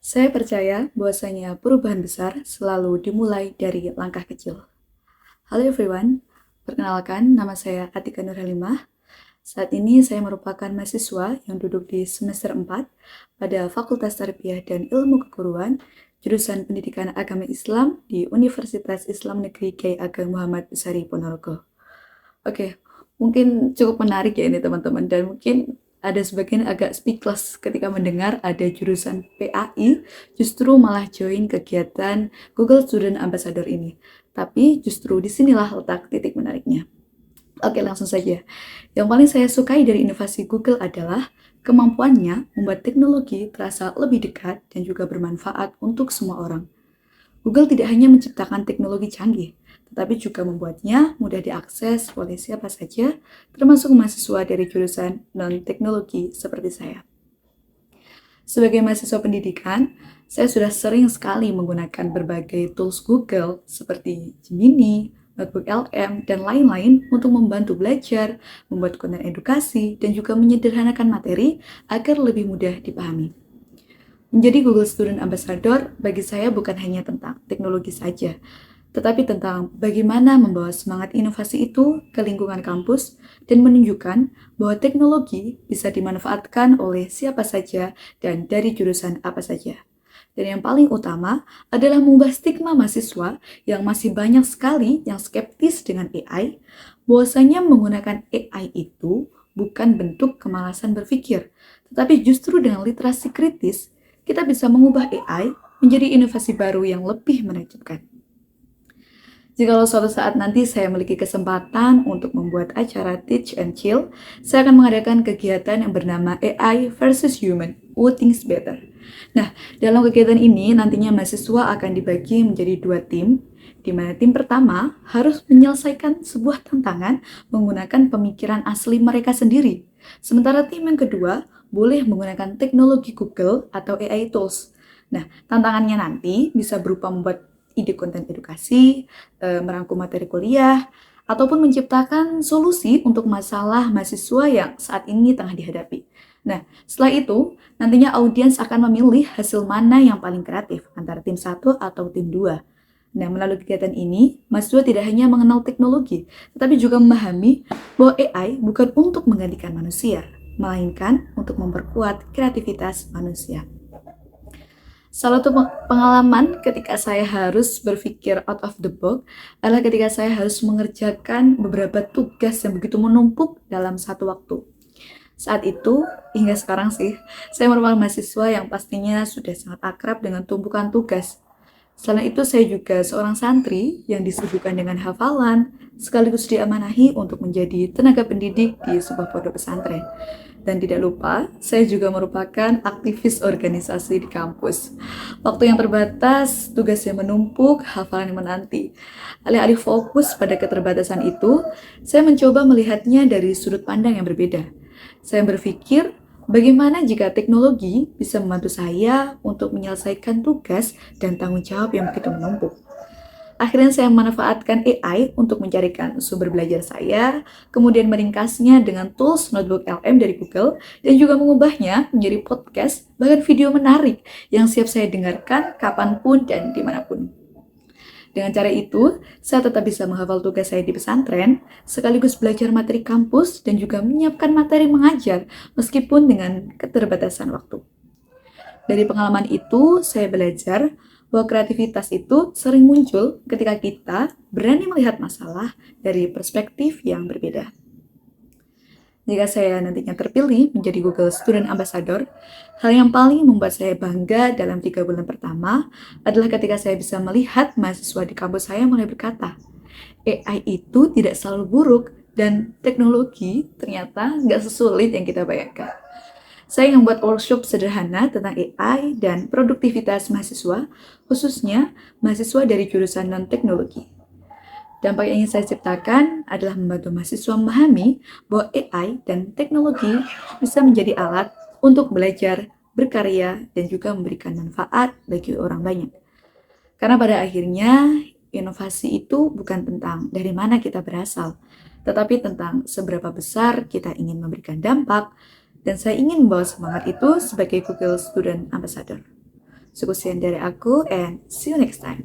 Saya percaya bahwasanya perubahan besar selalu dimulai dari langkah kecil. Halo everyone, perkenalkan nama saya Atika Nurhalimah. Saat ini saya merupakan mahasiswa yang duduk di semester 4 pada Fakultas Tarbiyah dan Ilmu Keguruan, jurusan Pendidikan Agama Islam di Universitas Islam Negeri Kiai Ageng Muhammad Besari Ponorogo. Oke, mungkin cukup menarik ya ini teman-teman, dan mungkin ada sebagian agak speechless ketika mendengar ada jurusan PAI justru malah join kegiatan Google Student Ambassador ini. Tapi justru disinilah letak titik menariknya. Oke, langsung saja. Yang paling saya sukai dari inovasi Google adalah kemampuannya membuat teknologi terasa lebih dekat dan juga bermanfaat untuk semua orang. Google tidak hanya menciptakan teknologi canggih, tetapi juga membuatnya mudah diakses oleh siapa saja, termasuk mahasiswa dari jurusan non-teknologi seperti saya. Sebagai mahasiswa pendidikan, saya sudah sering sekali menggunakan berbagai tools Google seperti Gemini, Notebook LM, dan lain-lain untuk membantu belajar, membuat konten edukasi, dan juga menyederhanakan materi agar lebih mudah dipahami. Menjadi Google Student Ambassador bagi saya bukan hanya tentang teknologi saja, tetapi tentang bagaimana membawa semangat inovasi itu ke lingkungan kampus dan menunjukkan bahwa teknologi bisa dimanfaatkan oleh siapa saja dan dari jurusan apa saja. Dan yang paling utama adalah mengubah stigma mahasiswa yang masih banyak sekali yang skeptis dengan AI, bahwasanya menggunakan AI itu bukan bentuk kemalasan berpikir, tetapi justru dengan literasi kritis, kita bisa mengubah AI menjadi inovasi baru yang lebih menakjubkan. Jikalau suatu saat nanti saya memiliki kesempatan untuk membuat acara Teach and Chill, saya akan mengadakan kegiatan yang bernama AI versus Human, Who Thinks Better. Nah, dalam kegiatan ini nantinya mahasiswa akan dibagi menjadi dua tim, di mana tim pertama harus menyelesaikan sebuah tantangan menggunakan pemikiran asli mereka sendiri. Sementara tim yang kedua boleh menggunakan teknologi Google atau AI tools. Nah, tantangannya nanti bisa berupa membuat ide konten edukasi, merangkum materi kuliah, ataupun menciptakan solusi untuk masalah mahasiswa yang saat ini tengah dihadapi. Nah, setelah itu, nantinya audiens akan memilih hasil mana yang paling kreatif antara tim 1 atau tim 2. Nah, melalui kegiatan ini, mahasiswa tidak hanya mengenal teknologi, tetapi juga memahami bahwa AI bukan untuk menggantikan manusia, melainkan untuk memperkuat kreativitas manusia. Salah satu pengalaman ketika saya harus berpikir out of the box adalah ketika saya harus mengerjakan beberapa tugas yang begitu menumpuk dalam satu waktu. Saat itu, hingga sekarang sih, saya merupakan mahasiswa yang pastinya sudah sangat akrab dengan tumpukan tugas. Selain itu, saya juga seorang santri yang disibukkan dengan hafalan, sekaligus diamanahi untuk menjadi tenaga pendidik di sebuah pondok pesantren. Dan tidak lupa, saya juga merupakan aktivis organisasi di kampus. Waktu yang terbatas, tugas yang menumpuk, hafalan yang menanti. Alih-alih fokus pada keterbatasan itu, saya mencoba melihatnya dari sudut pandang yang berbeda. Saya berpikir, bagaimana jika teknologi bisa membantu saya untuk menyelesaikan tugas dan tanggung jawab yang begitu menumpuk? Akhirnya saya memanfaatkan AI untuk mencarikan sumber belajar saya, kemudian meringkasnya dengan tools Notebook LM dari Google, dan juga mengubahnya menjadi podcast, bahkan video menarik yang siap saya dengarkan kapanpun dan dimanapun. Dengan cara itu, saya tetap bisa menghafal tugas saya di pesantren, sekaligus belajar materi kampus dan juga menyiapkan materi mengajar meskipun dengan keterbatasan waktu. Dari pengalaman itu, saya belajar bahwa kreativitas itu sering muncul ketika kita berani melihat masalah dari perspektif yang berbeda. Jika saya nantinya terpilih menjadi Google Student Ambassador, hal yang paling membuat saya bangga dalam 3 bulan pertama adalah ketika saya bisa melihat mahasiswa di kampus saya mulai berkata, AI itu tidak selalu buruk dan teknologi ternyata nggak sesulit yang kita bayangkan. Saya membuat workshop sederhana tentang AI dan produktivitas mahasiswa, khususnya mahasiswa dari jurusan non-teknologi. Dampak yang ingin saya ciptakan adalah membantu mahasiswa memahami bahwa AI dan teknologi bisa menjadi alat untuk belajar, berkarya, dan juga memberikan manfaat bagi orang banyak. Karena pada akhirnya, inovasi itu bukan tentang dari mana kita berasal, tetapi tentang seberapa besar kita ingin memberikan dampak, dan saya ingin membawa semangat itu sebagai Google Student Ambassador. Sekian dari aku and see you next time.